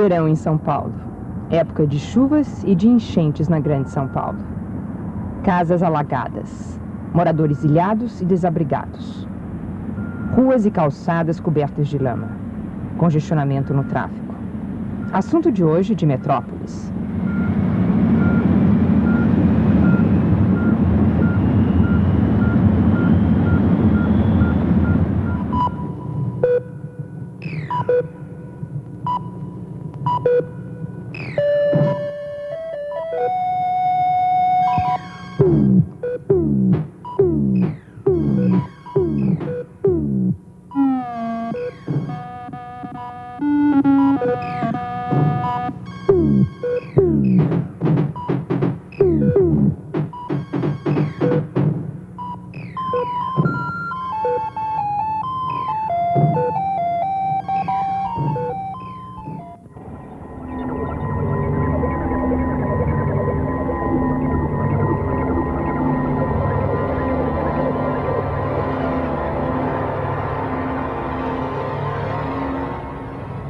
Verão em São Paulo. Época de chuvas e de enchentes na Grande São Paulo. Casas alagadas. Moradores ilhados e desabrigados. Ruas e calçadas cobertas de lama. Congestionamento no tráfego. Assunto de hoje de Metrópolis.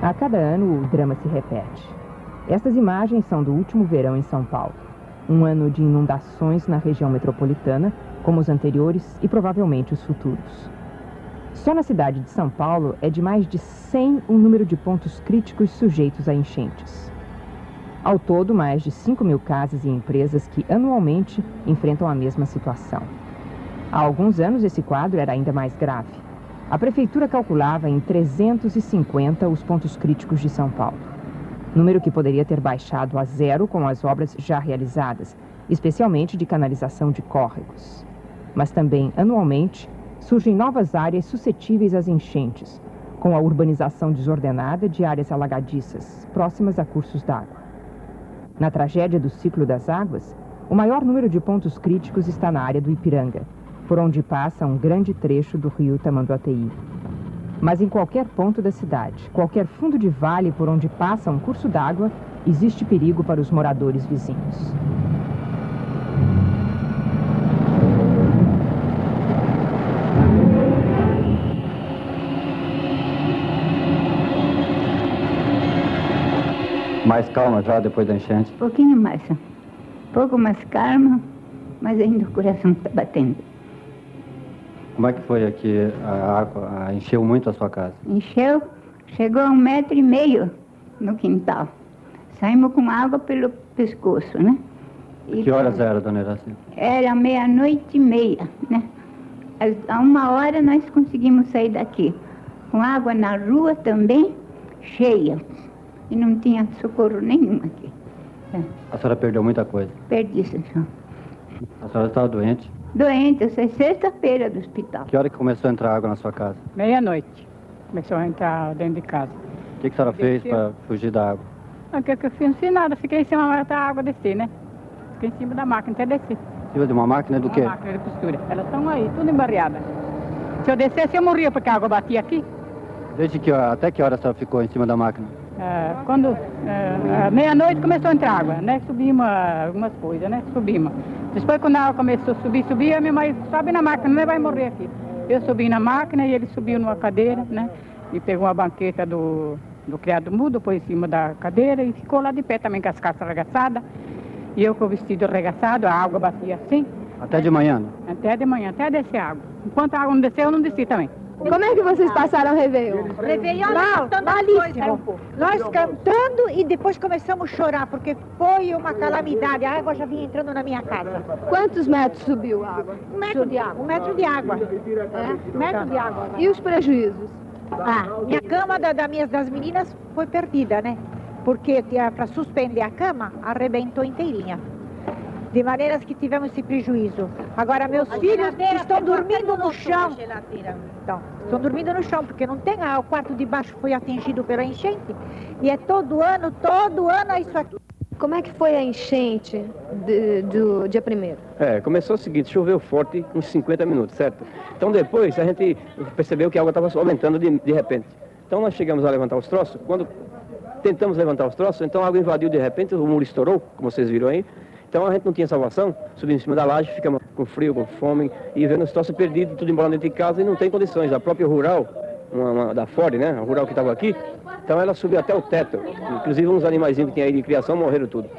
A cada ano, o drama se repete. Estas imagens são do último verão em São Paulo. Um ano de inundações na região metropolitana, como os anteriores e provavelmente os futuros. Só na cidade de São Paulo é de mais de 100 o número de pontos críticos sujeitos a enchentes. Ao todo, mais de 5.000 casas e empresas que anualmente enfrentam a mesma situação. Há alguns anos, esse quadro era ainda mais grave. A prefeitura calculava em 350 os pontos críticos de São Paulo. Número que poderia ter baixado a zero com as obras já realizadas, especialmente de canalização de córregos. Mas também, anualmente, surgem novas áreas suscetíveis às enchentes, com a urbanização desordenada de áreas alagadiças, próximas a cursos d'água. Na tragédia do ciclo das águas, o maior número de pontos críticos está na área do Ipiranga, por onde passa um grande trecho do rio Tamanduateí. Mas em qualquer ponto da cidade, qualquer fundo de vale por onde passa um curso d'água, existe perigo para os moradores vizinhos. Mais calma já depois da enchente? Um pouquinho mais. Pouco mais calma, mas ainda o coração está batendo. Como é que foi aqui a água? Encheu muito a sua casa? Encheu, chegou a 1,5 metro no quintal. Saímos com água pelo pescoço, né? Que horas era, dona Iraci? Era 00:30, né? A 1 hora nós conseguimos sair daqui. Com água na rua também, cheia. E não tinha socorro nenhum aqui. A senhora perdeu muita coisa? Perdi, senhor. A senhora estava doente? Doente, eu saí sexta-feira do hospital. Que hora que começou a entrar água na sua casa? 00:30. Começou a entrar dentro de casa. O que a senhora fez para fugir da água? O que eu fiz? Não fiz nada. Fiquei em cima da água descer, né? Fiquei em cima da máquina até descer. Em cima de uma máquina do quê? Uma máquina de costura. Elas estão aí, tudo embarreadas. Se eu descesse, eu morria, porque a água batia aqui. Desde que hora, até que hora a senhora ficou em cima da máquina? Quando 00:30 começou a entrar água, né? Subimos algumas coisas, né? Subimos. Depois, quando a água começou a subir, a minha mãe sobe na máquina, não vai morrer aqui. Eu subi na máquina e ele subiu numa cadeira, né? E pegou uma banqueta do criado mudo, pôs em cima da cadeira e ficou lá de pé também com as calças arregaçadas. E eu com o vestido arregaçado, a água batia assim. Até de manhã, né? Até de manhã, até descer a água. Enquanto a água não desceu, eu não desci também. Como é que vocês passaram o Réveillon? Malíssimo. Nós cantando e depois começamos a chorar, porque foi uma calamidade. A água já vinha entrando na minha casa. Quantos metros subiu a água? 1 metro de água. 1 metro de água. É? 1 metro de água. E os prejuízos? Minha cama das meninas foi perdida, né? Porque para suspender a cama, arrebentou inteirinha. De maneiras que tivemos esse prejuízo. Agora, meus filhos estão dormindo no chão. Então, estão dormindo no chão, porque não tem, o quarto de baixo foi atingido pela enchente. E é todo ano é isso aqui. Como é que foi a enchente do dia 1º? Começou o seguinte, choveu forte uns 50 minutos, certo? Então depois a gente percebeu que a água estava aumentando de repente. Então nós chegamos a levantar os troços, quando tentamos levantar os troços, então a água invadiu de repente, o muro estourou, como vocês viram aí. Então a gente não tinha salvação, subimos em cima da laje, ficamos com frio, com fome, e vendo os troços perdidos, tudo embora dentro de casa, e não tem condições. A própria rural da Ford, né? A rural que estava aqui. Então ela subiu até o teto. Inclusive uns animaizinhos que tinha aí de criação morreram tudo.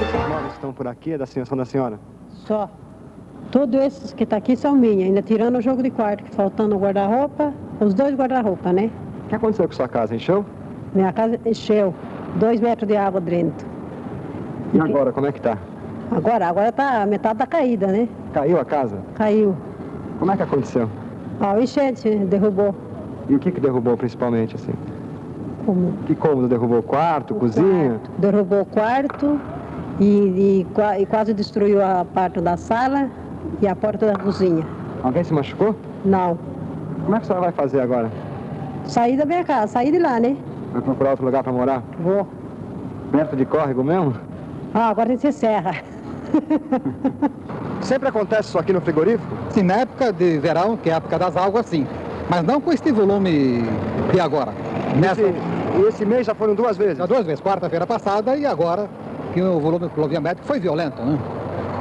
Esses móveis estão por aqui, são da senhora? Só. Todos esses que estão aqui são minhas, ainda tirando o jogo de quarto, faltando o guarda-roupa, os 2 guarda-roupa, né? O que aconteceu com sua casa? Encheu? Minha casa encheu, 2 metros de água dentro. E agora, como é que tá? Agora tá, a metade tá caída, né? Caiu a casa? Caiu. Como é que aconteceu? O enchente derrubou. E o que derrubou principalmente, assim? Como? Que cômodo derrubou? Quarto, cozinha? Quarto. Derrubou o quarto e quase destruiu a parte da sala e a porta da cozinha. Alguém se machucou? Não. Como é que a senhora vai fazer agora? Sair da minha casa, sair de lá, né? Vai procurar outro lugar para morar? Vou. Perto de córrego mesmo? Agora tem que ser serra. Sempre acontece isso aqui no frigorífico? Sim, na época de verão, que é a época das águas, sim. Mas não com este volume de agora. Esse mês já foram 2 vezes? Já 2 vezes, quarta-feira passada e agora, que o volume pluviométrico foi violento, né?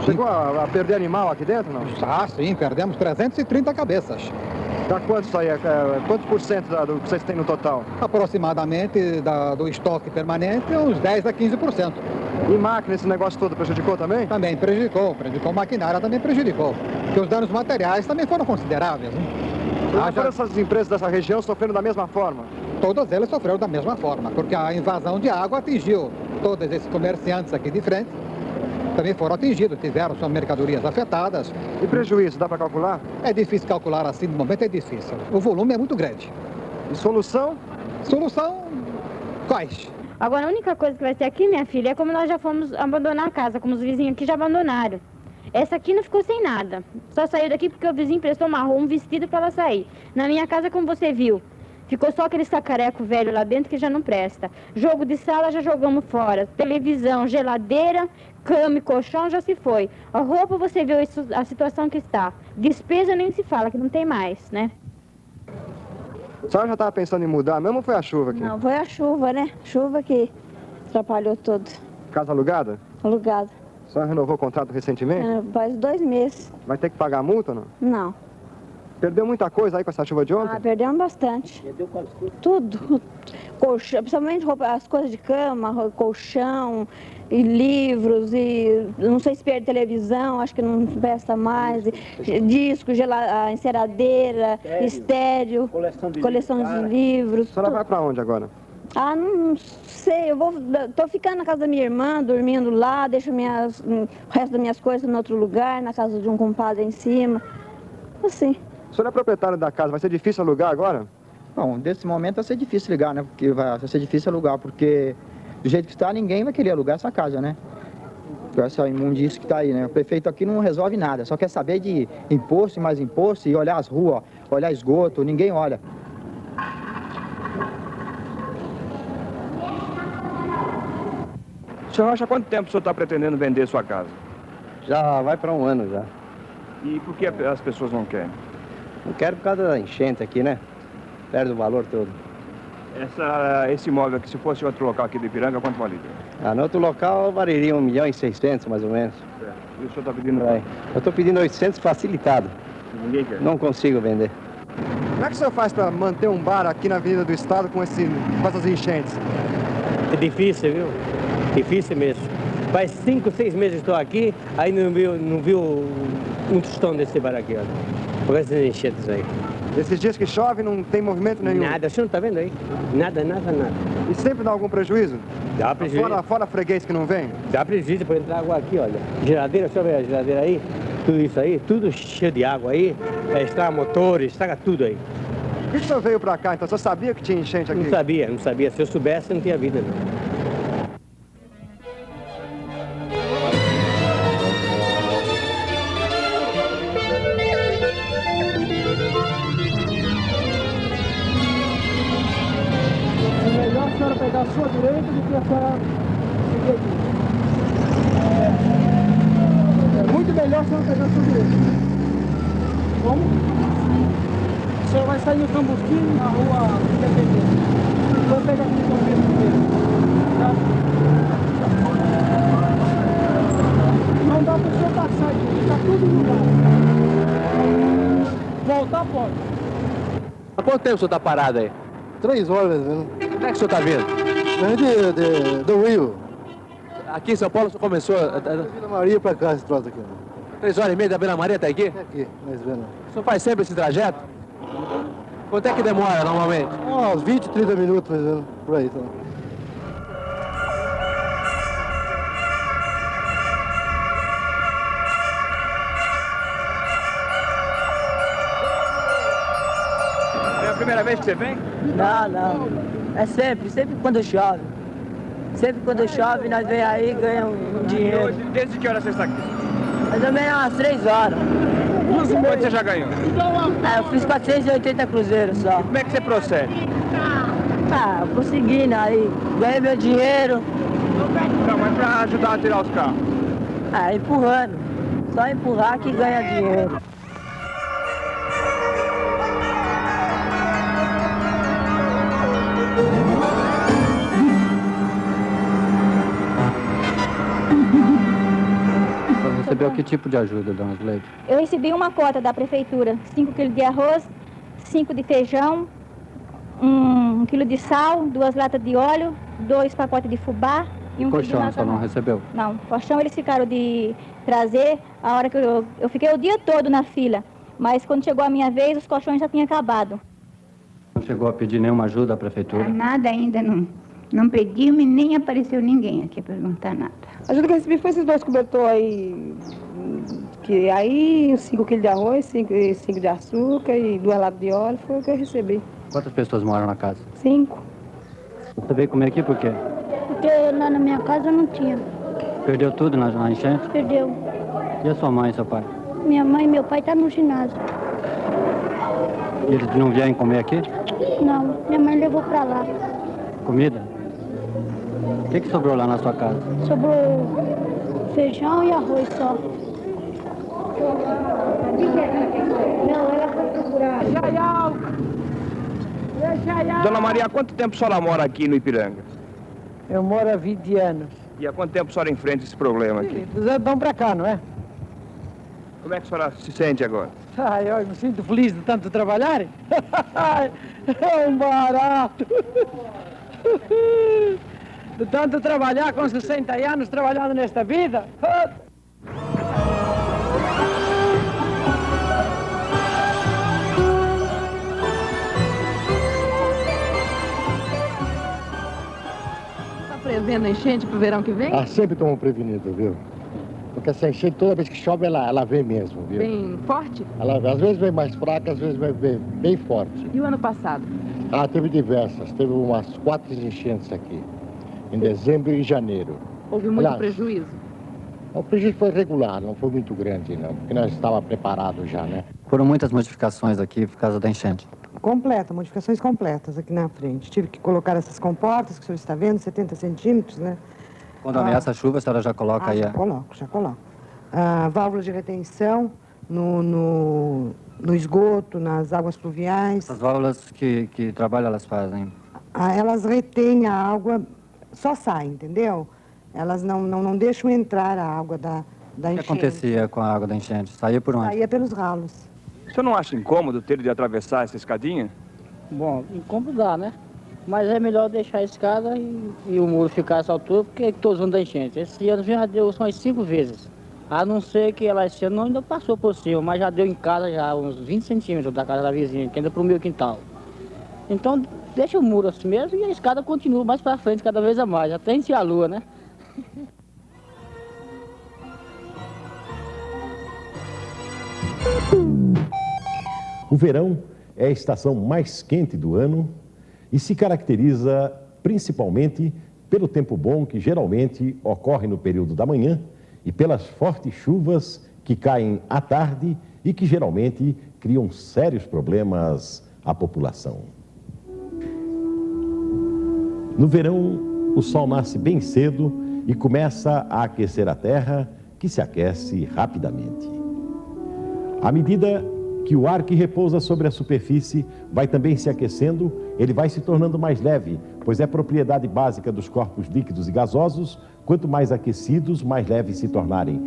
Chegou a perder animal aqui dentro, não? Ah, sim, perdemos 330 cabeças. Dá quanto isso aí? Quantos por cento do que vocês têm no total? Aproximadamente do estoque permanente, uns 10 a 15%. E máquina, esse negócio todo prejudicou também? Também prejudicou, maquinária também prejudicou. Porque os danos materiais também foram consideráveis, né? Todas essas empresas dessa região sofreram da mesma forma? Todas elas sofreram da mesma forma, porque a invasão de água atingiu todos esses comerciantes aqui de frente. Também foram atingidos, tiveram suas mercadorias afetadas. E prejuízo, dá para calcular? É difícil calcular assim, no momento é difícil. O volume é muito grande. E solução? Solução, quais? Agora, a única coisa que vai ter aqui, minha filha, é como nós já fomos abandonar a casa, como os vizinhos aqui já abandonaram. Essa aqui não ficou sem nada. Só saiu daqui porque o vizinho prestou um vestido para ela sair. Na minha casa, como você viu, ficou só aquele sacareco velho lá dentro que já não presta. Jogo de sala já jogamos fora. Televisão, geladeira, cama e colchão já se foi. A roupa você viu a situação que está. Despesa nem se fala, que não tem mais, né? A senhora já estava pensando em mudar mesmo ou foi a chuva aqui? Não, foi a chuva, né? Chuva que atrapalhou tudo. Casa alugada? Alugada. A senhora renovou o contrato recentemente? Faz 2 meses. Vai ter que pagar a multa ou não? Não. Perdeu muita coisa aí com essa chuva de ontem? Perdemos bastante. Perdeu quase tudo? Colchão, principalmente as coisas de cama, colchão, e livros, e não sei se perde televisão, acho que não presta mais, disco, enceradeira, estéreo, coleção de livros. A senhora vai para onde agora? Não sei, tô ficando na casa da minha irmã, dormindo lá, deixo o resto das minhas coisas em outro lugar, na casa de um compadre em cima, assim. O senhor é proprietário da casa, vai ser difícil alugar agora? Bom, desse momento vai ser difícil ligar, né? Porque vai ser difícil alugar, porque do jeito que está, ninguém vai querer alugar essa casa, né? Com essa imundície que está aí, né? O prefeito aqui não resolve nada, só quer saber de imposto e mais imposto e olhar as ruas, olhar esgoto, ninguém olha. O senhor acha quanto tempo o senhor está pretendendo vender sua casa? Já vai para 1 ano já. E por que as pessoas não querem? Não quero por causa da enchente aqui, né? Perde o valor todo. Esse imóvel aqui, se fosse outro local aqui de Ipiranga, quanto valeria? No outro local valeria 1.600.000, mais ou menos. Certo. E o senhor está pedindo? Eu estou pedindo 800 facilitado. Ninguém quer? Não consigo vender. Como é que o senhor faz para manter um bar aqui na Avenida do Estado com essas enchentes? É difícil, viu? Difícil mesmo. Faz 5, 6 meses que estou aqui, aí não viu um tostão desse bar aqui, olha. Por essas enchentes aí. Esses dias que chove não tem movimento nenhum? Nada, o senhor não está vendo aí? Nada. E sempre dá algum prejuízo? Dá prejuízo. Fora freguês que não vem? Dá prejuízo para entrar água aqui, olha. Geladeira, deixa eu ver a geladeira aí. Tudo isso aí, tudo cheio de água aí. Estraga motores, estraga tudo aí. Por que o senhor veio para cá, então? O senhor sabia que tinha enchente aqui? Não sabia. Se eu soubesse, não tinha vida, não. Pegar a sua direita do que a senhora seguir aqui. É muito melhor a senhora pegar a sua direita. Como? A senhora vai sair no Cambuquim, na rua Independência. Vou pegar aqui no Cambuquim primeiro. Tá? a ponte. Há quanto tempo o senhor está parado aí? 3 horas, né? Como é que o senhor está vindo? Do Rio. Aqui em São Paulo o senhor começou... Vila Maria para cá, esse troço aqui. 3h30 da Vila Maria até aqui? Até aqui, mais vendo. O senhor faz sempre esse trajeto? Quanto é que demora normalmente? Uns 20, 30 minutos, mais ou menos, por aí. Então. É a primeira vez que você vem? Não. É sempre quando chove. Sempre quando chove, nós vem aí e ganhamos um dinheiro. Desde que hora você está aqui? Mais ou menos umas 3 horas. Quanto você já ganhou? Eu fiz 480 cruzeiros só. Como é que você procede? Conseguindo aí. Ganhei meu dinheiro. Não, mas para ajudar a tirar os carros? Empurrando. Só empurrar que ganha dinheiro. Recebeu que tipo de ajuda, dona Zuleide? Eu recebi uma cota da prefeitura, 5 quilos de arroz, 5 de feijão, 1 quilo de sal, 2 latas de óleo, 2 pacotes de fubá e 1 quilo de macarrão. Colchão, só não recebeu? Não, colchão eles ficaram de trazer, a hora que eu fiquei o dia todo na fila, mas quando chegou a minha vez, os colchões já tinham acabado. Não chegou a pedir nenhuma ajuda à prefeitura? Nada ainda não pediu e nem apareceu ninguém aqui a perguntar nada. A ajuda que eu recebi foi esses 2 cobertores aí, que aí 5 quilos de arroz, 5 de açúcar e 2 latas de óleo, foi o que eu recebi. Quantas pessoas moram na casa? 5. Você veio comer aqui por quê? Porque lá na minha casa não tinha. Perdeu tudo na enchente? Perdeu. E a sua mãe e seu pai? Minha mãe e meu pai estão no ginásio. E eles não vieram comer aqui? Não, minha mãe levou pra lá. Comida? O que sobrou lá na sua casa? Sobrou feijão e arroz só. Não, ela foi procurar. Dona Maria, há quanto tempo a senhora mora aqui no Ipiranga? Eu moro há 20 anos. E há quanto tempo a senhora enfrenta esse problema aqui? Dos anos pra cá, não é? Como é que a senhora se sente agora? Eu me sinto feliz de tanto trabalhar. É um barato. De tanto trabalhar com 60 anos, trabalhando nesta vida. Está prevendo a enchente para o verão que vem? Sempre estamos prevenidos, viu? Porque essa enchente, toda vez que chove, ela vem mesmo, viu? Bem forte? Ela às vezes vem mais fraca, às vezes vem bem forte. E o ano passado? Teve diversas. Teve umas 4 enchentes aqui, em dezembro e janeiro. Houve muito prejuízo? O prejuízo foi regular, não foi muito grande, não, porque nós estávamos preparados já, né? Foram muitas modificações aqui por causa da enchente? Modificações completas aqui na frente. Tive que colocar essas comportas que o senhor está vendo, 70 centímetros, né? Quando ameaça a chuva, a senhora já coloca aí? Já coloco. Válvula de retenção no esgoto, nas águas pluviais. As válvulas que trabalho elas fazem? Elas retêm a água, só sai, entendeu? Elas não deixam entrar a água da enchente. O que acontecia com a água da enchente? Saía por onde? Saía pelos ralos. O senhor não acha incômodo ter de atravessar essa escadinha? Bom, incômodo dá, né? Mas é melhor deixar a escada e o muro ficar a essa altura, porque estou usando da enchente. Esse ano já deu umas 5 vezes. A não ser que ela esse ano ainda passou por cima, mas já deu em casa já uns 20 centímetros da casa da vizinha, que ainda para o meu quintal. Então deixa o muro assim mesmo e a escada continua mais para frente cada vez a mais, até encher a lua, né? O verão é a estação mais quente do ano e se caracteriza principalmente pelo tempo bom que geralmente ocorre no período da manhã e pelas fortes chuvas que caem à tarde e que geralmente criam sérios problemas à população. No verão, o sol nasce bem cedo e começa a aquecer a terra, que se aquece rapidamente. À medida que o ar que repousa sobre a superfície vai também se aquecendo, ele vai se tornando mais leve, pois é propriedade básica dos corpos líquidos e gasosos, quanto mais aquecidos, mais leves se tornarem.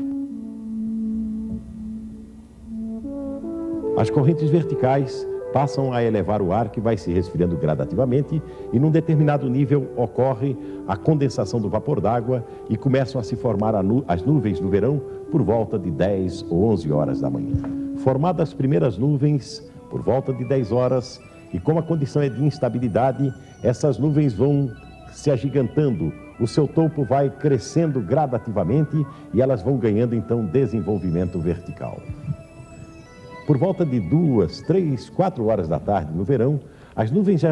As correntes verticais passam a elevar o ar, que vai se resfriando gradativamente, e num determinado nível ocorre a condensação do vapor d'água e começam a se formar as nuvens no verão por volta de 10 ou 11 horas da manhã. Formadas as primeiras nuvens por volta de 10 horas, e como a condição é de instabilidade, essas nuvens vão se agigantando, o seu topo vai crescendo gradativamente e elas vão ganhando então desenvolvimento vertical. Por volta de 2, 3, 4 horas da tarde no verão,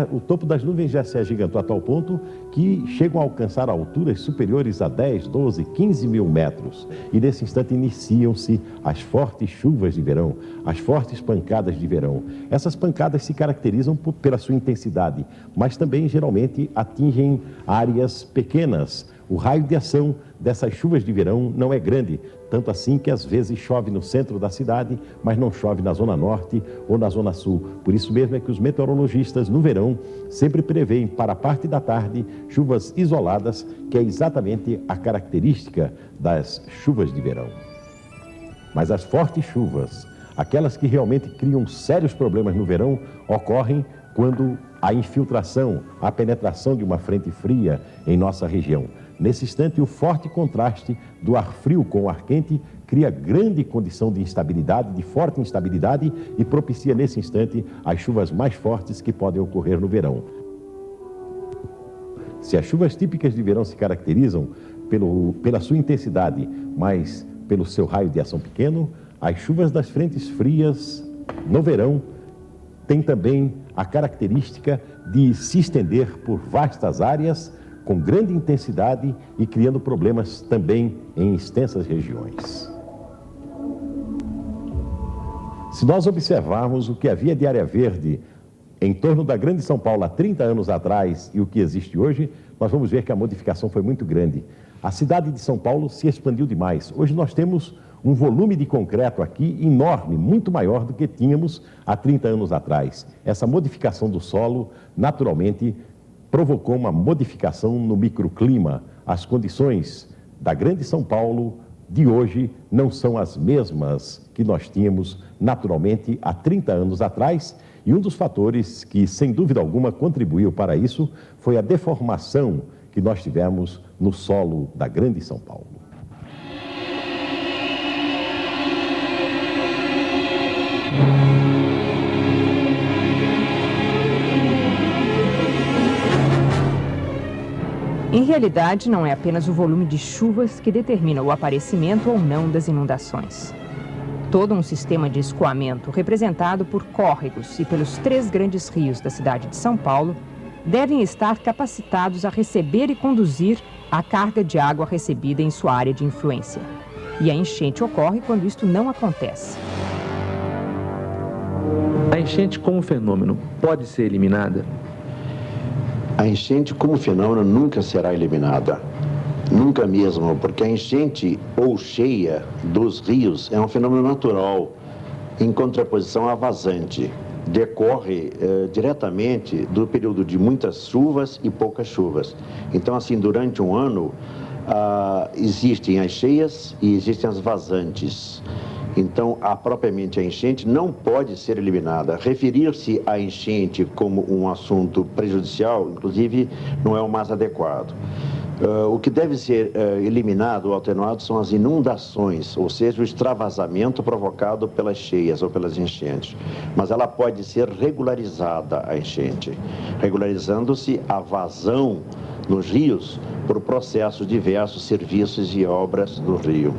o topo das nuvens já se agigantou a tal ponto que chegam a alcançar alturas superiores a 10, 12, 15 mil metros. E nesse instante iniciam-se as fortes chuvas de verão, as fortes pancadas de verão. Essas pancadas se caracterizam pela sua intensidade, mas também geralmente atingem áreas pequenas. O raio de ação dessas chuvas de verão não é grande, tanto assim que às vezes chove no centro da cidade, mas não chove na zona norte ou na zona sul. Por isso mesmo é que os meteorologistas no verão sempre preveem para a parte da tarde chuvas isoladas, que é exatamente a característica das chuvas de verão. Mas as fortes chuvas, aquelas que realmente criam sérios problemas no verão, ocorrem quando a infiltração, a penetração de uma frente fria em nossa região. Nesse instante, o forte contraste do ar frio com o ar quente cria grande condição de instabilidade, de forte instabilidade, e propicia nesse instante as chuvas mais fortes que podem ocorrer no verão. Se as chuvas típicas de verão se caracterizam pela sua intensidade, mas pelo seu raio de ação pequeno, as chuvas das frentes frias no verão têm também a característica de se estender por vastas áreas, com grande intensidade e criando problemas também em extensas regiões. Se nós observarmos o que havia de área verde em torno da Grande São Paulo há 30 anos atrás e o que existe hoje, nós vamos ver que a modificação foi muito grande. A cidade de São Paulo se expandiu demais. Hoje nós temos um volume de concreto aqui enorme, muito maior do que tínhamos há 30 anos atrás. Essa modificação do solo, naturalmente, provocou uma modificação no microclima. As condições da Grande São Paulo de hoje não são as mesmas que nós tínhamos naturalmente há 30 anos atrás, e um dos fatores que, sem dúvida alguma, contribuiu para isso foi a deformação que nós tivemos no solo da Grande São Paulo. Em realidade, não é apenas o volume de chuvas que determina o aparecimento ou não das inundações. Todo um sistema de escoamento, representado por córregos e pelos 3 grandes rios da cidade de São Paulo, devem estar capacitados a receber e conduzir a carga de água recebida em sua área de influência. E a enchente ocorre quando isto não acontece. A enchente como fenômeno pode ser eliminada? A enchente como fenômeno nunca será eliminada. Nunca mesmo, porque a enchente ou cheia dos rios é um fenômeno natural, em contraposição à vazante. Decorre diretamente do período de muitas chuvas e poucas chuvas. Então, assim, durante um ano, existem as cheias e existem as vazantes. Então, propriamente a enchente não pode ser eliminada. Referir-se à enchente como um assunto prejudicial, inclusive, não é o mais adequado. O que deve ser eliminado ou atenuado são as inundações, ou seja, o extravasamento provocado pelas cheias ou pelas enchentes. Mas ela pode ser regularizada, a enchente, regularizando-se a vazão nos rios por processos diversos, serviços e obras do rio.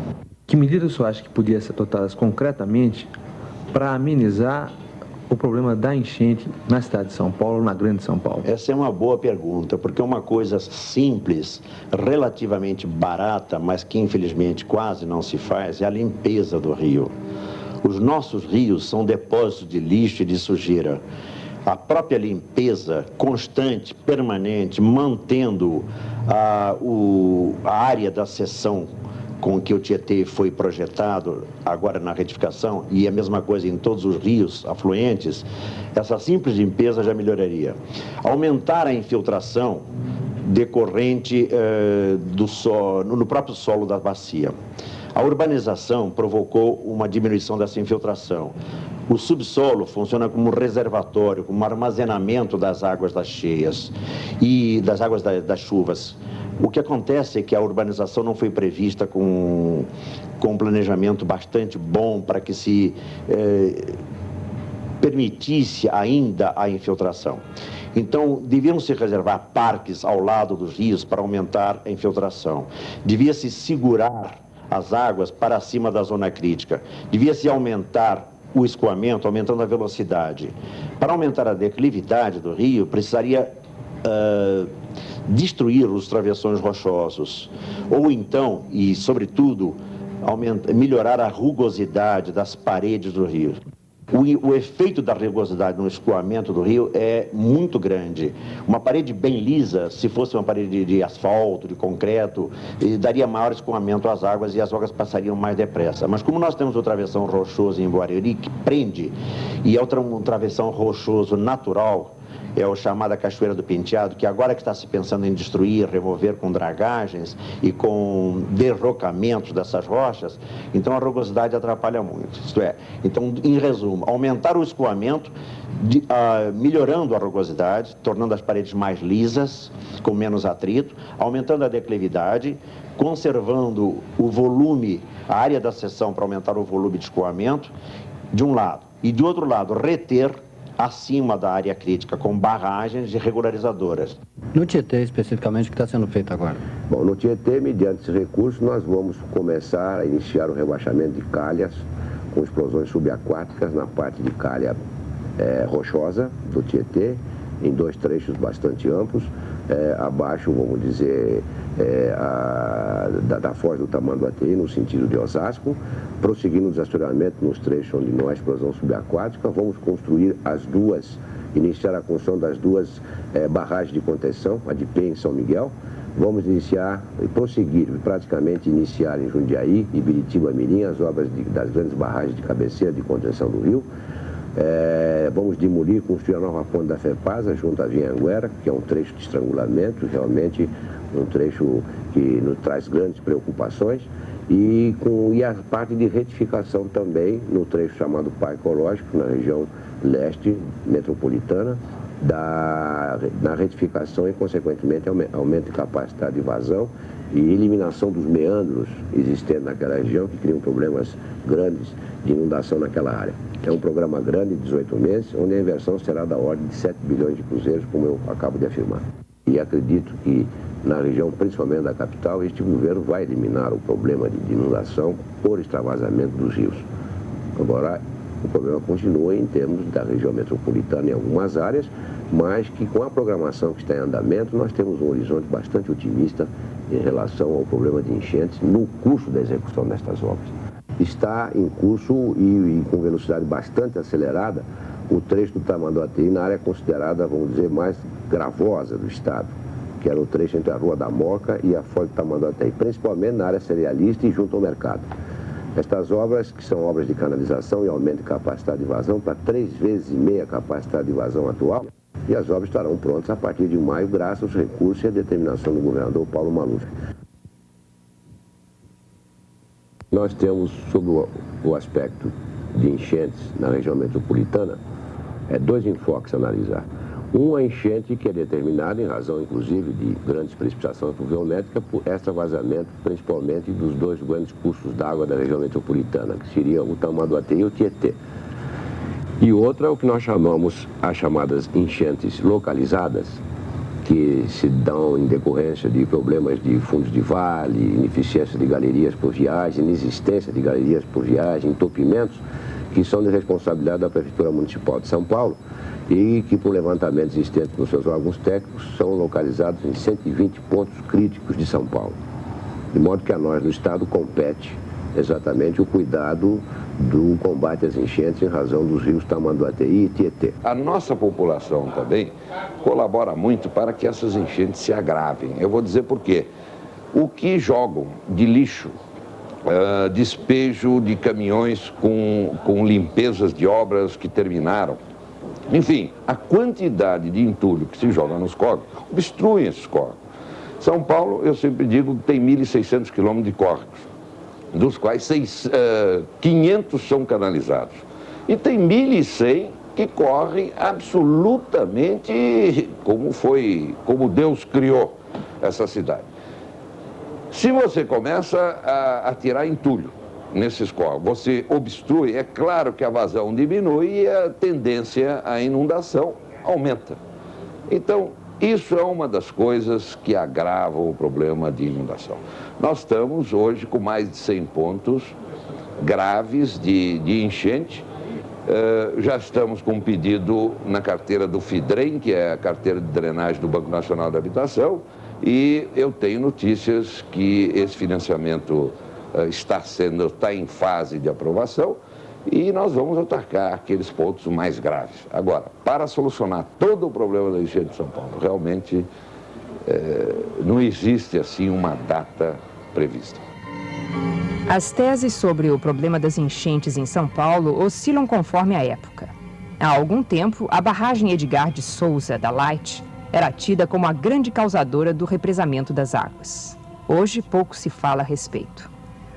Que medidas o senhor acha que podiam ser adotadas concretamente para amenizar o problema da enchente na cidade de São Paulo, na Grande São Paulo? Essa é uma boa pergunta, porque uma coisa simples, relativamente barata, mas que infelizmente quase não se faz, é a limpeza do rio. Os nossos rios são depósitos de lixo e de sujeira. A própria limpeza constante, permanente, mantendo a área da seção com que o Tietê foi projetado agora na retificação, e a mesma coisa em todos os rios afluentes, essa simples limpeza já melhoraria. Aumentar a infiltração decorrente no próprio solo da bacia. A urbanização provocou uma diminuição dessa infiltração. O subsolo funciona como reservatório, como armazenamento das águas das cheias e das águas das chuvas. O que acontece é que a urbanização não foi prevista com um planejamento bastante bom para que se permitisse ainda a infiltração. Então, deviam se reservar parques ao lado dos rios para aumentar a infiltração. Devia-se segurar as águas para cima da zona crítica. Devia-se aumentar o escoamento, aumentando a velocidade. Para aumentar a declividade do rio, precisaria destruir os travessões rochosos. Ou então, e sobretudo, melhorar a rugosidade das paredes do rio. O efeito da rugosidade no escoamento do rio é muito grande. Uma parede bem lisa, se fosse uma parede de asfalto, de concreto, daria maior escoamento às águas e as águas passariam mais depressa. Mas como nós temos o travessão rochoso em Boareri, que prende, e é um travessão rochoso natural, é o chamada Cachoeira do Penteado, que agora que está se pensando em destruir, remover com dragagens e com derrocamentos dessas rochas, então a rugosidade atrapalha muito. Isto é, então, em resumo, aumentar o escoamento, melhorando a rugosidade, tornando as paredes mais lisas, com menos atrito, aumentando a declividade, conservando o volume, a área da seção para aumentar o volume de escoamento, de um lado, e de outro lado, reter acima da área crítica, com barragens e regularizadoras. No Tietê, especificamente, o que está sendo feito agora? Bom, no Tietê, mediante esse recurso, nós vamos começar a iniciar o rebaixamento de calhas com explosões subaquáticas na parte de calha rochosa do Tietê, em 2 trechos bastante amplos, abaixo, vamos dizer, da foz do Tamanduateí, no sentido de Osasco, prosseguindo o desassoreamento nos trechos onde não há explosão subaquática. Vamos construir iniciar a construção das 2 barragens de contenção, a de Pê em São Miguel. Vamos iniciar e prosseguir, praticamente iniciar em Jundiaí, Ibiritiba, Mirim, as obras das grandes barragens de cabeceira de contenção do rio. Vamos demolir e construir a nova ponte da FEPASA junto à Vinhanguera, que é um trecho de estrangulamento, realmente um trecho que nos traz grandes preocupações, e a parte de retificação também no trecho chamado Parque Ecológico, na região leste metropolitana, na retificação e, consequentemente, aumento de capacidade de vazão e eliminação dos meandros existentes naquela região, que criam problemas grandes de inundação naquela área. É um programa grande, de 18 meses, onde a inversão será da ordem de 7 bilhões de cruzeiros, como eu acabo de afirmar. E acredito que na região, principalmente da capital, este governo vai eliminar o problema de inundação por extravasamento dos rios. Agora, o problema continua em termos da região metropolitana em algumas áreas, mas que com a programação que está em andamento, nós temos um horizonte bastante otimista em relação ao problema de enchentes no curso da execução destas obras. Está em curso e com velocidade bastante acelerada o trecho do Tamanduateí na área considerada, vamos dizer, mais gravosa do estado, que era o trecho entre a Rua da Moca e a Foz do Tamanduateí, principalmente na área cerealista e junto ao mercado. Estas obras, que são obras de canalização e aumento de capacidade de vazão para 3,5 vezes a capacidade de vazão atual, e as obras estarão prontas a partir de maio, graças aos recursos e à determinação do governador Paulo Maluf. Nós temos, sobre o aspecto de enchentes na região metropolitana, 2 enfoques a analisar. A enchente que é determinada em razão, inclusive, de grandes precipitações pluviométricas por extravasamento, principalmente dos 2 grandes cursos d'água da região metropolitana, que seria o Tamanduateí e o Tietê. E outra é o que nós chamamos as chamadas enchentes localizadas, que se dão em decorrência de problemas de fundos de vale, ineficiência de galerias pluviais, inexistência de galerias pluviais, entopimentos, que são de responsabilidade da Prefeitura Municipal de São Paulo e que, por levantamentos existentes nos seus órgãos técnicos, são localizados em 120 pontos críticos de São Paulo. De modo que a nós, no Estado, compete exatamente o cuidado do combate às enchentes em razão dos rios Tamanduateí e Tietê. A nossa população também colabora muito para que essas enchentes se agravem. Eu vou dizer por quê. O que jogam de lixo, despejo de caminhões com limpezas de obras que terminaram, enfim, a quantidade de entulho que se joga nos córregos obstrui esses córregos. São Paulo, eu sempre digo, tem 1.600 quilômetros de córregos, dos quais 500 são canalizados. E tem 1.100 que correm absolutamente como Deus criou essa cidade. Se você começa a tirar entulho nesses córregos, você obstrui, é claro que a vazão diminui e a tendência à inundação aumenta. Então, isso é uma das coisas que agravam o problema de inundação. Nós estamos hoje com mais de 100 pontos graves de enchente. Já estamos com um pedido na carteira do FIDREM, que é a carteira de drenagem do Banco Nacional de Habitação, e eu tenho notícias que esse financiamento está em fase de aprovação e nós vamos atacar aqueles pontos mais graves. Agora, para solucionar todo o problema da enchente de São Paulo, realmente não existe assim uma data prevista. As teses sobre o problema das enchentes em São Paulo oscilam conforme a época. Há algum tempo, a barragem Edgar de Souza, da Light, era tida como a grande causadora do represamento das águas. Hoje, pouco se fala a respeito.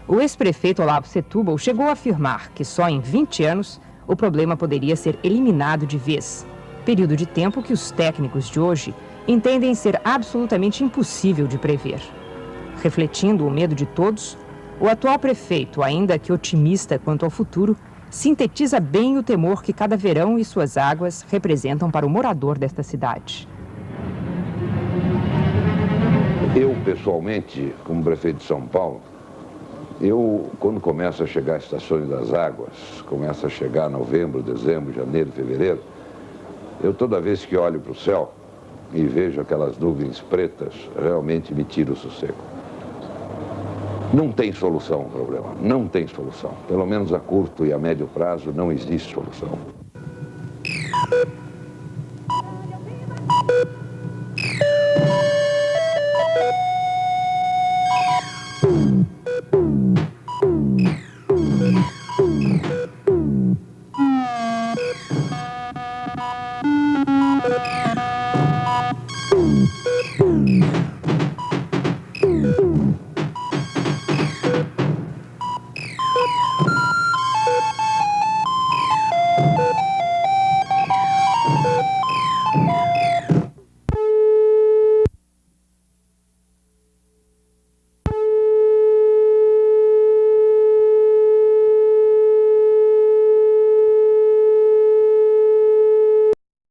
O ex-prefeito Olavo Setúbal chegou a afirmar que só em 20 anos o problema poderia ser eliminado de vez, período de tempo que os técnicos de hoje entendem ser absolutamente impossível de prever. Refletindo o medo de todos, o atual prefeito, ainda que otimista quanto ao futuro, sintetiza bem o temor que cada verão e suas águas representam para o morador desta cidade. Eu, pessoalmente, como prefeito de São Paulo, quando começa a chegar as estações das águas, começa a chegar novembro, dezembro, janeiro, fevereiro, toda vez que olho para o céu e vejo aquelas nuvens pretas, realmente me tira o sossego. Não tem solução o problema, não tem solução. Pelo menos a curto e a médio prazo não existe solução.